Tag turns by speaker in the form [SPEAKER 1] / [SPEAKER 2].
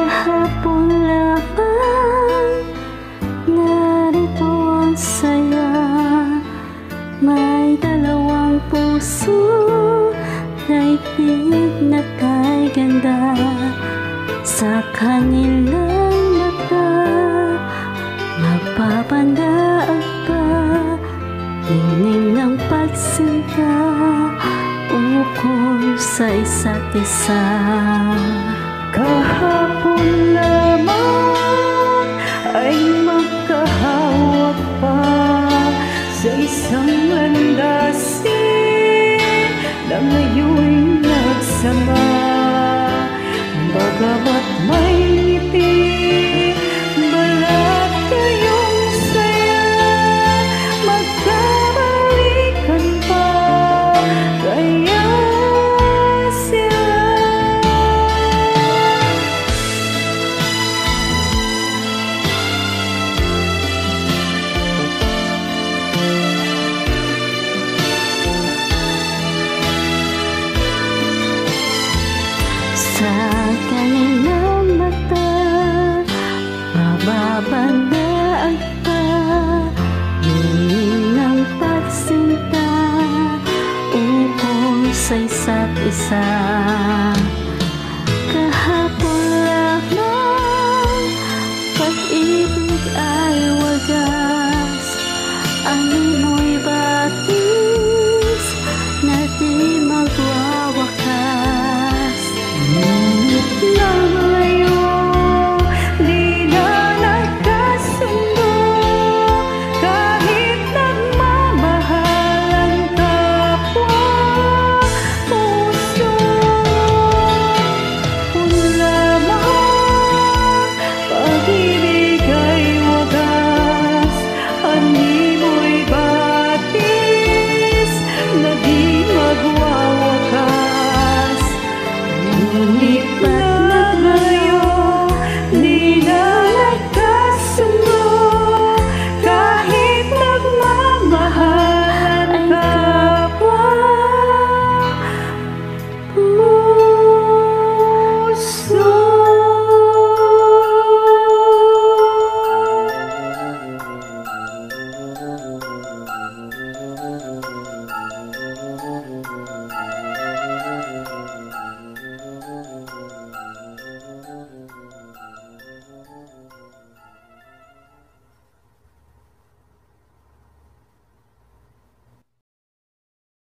[SPEAKER 1] kahapon lamang narito ang saya. May dalawang puso, daigdig na kay ganda. Sa kanilang mata, mapapandaag pa ningning ng pagsinta, ukol sa isa't isa.
[SPEAKER 2] Kahapon lamang ay magkahawak pa sa isang landasin na ngayon'y nagsama. Bagamat may ngiti, balat kayong saya, magkabalikan pa kaya sila.
[SPEAKER 1] Sa kanilang mata, mababandaag pa ningning ng pagsinta, ukol sa isa't isa.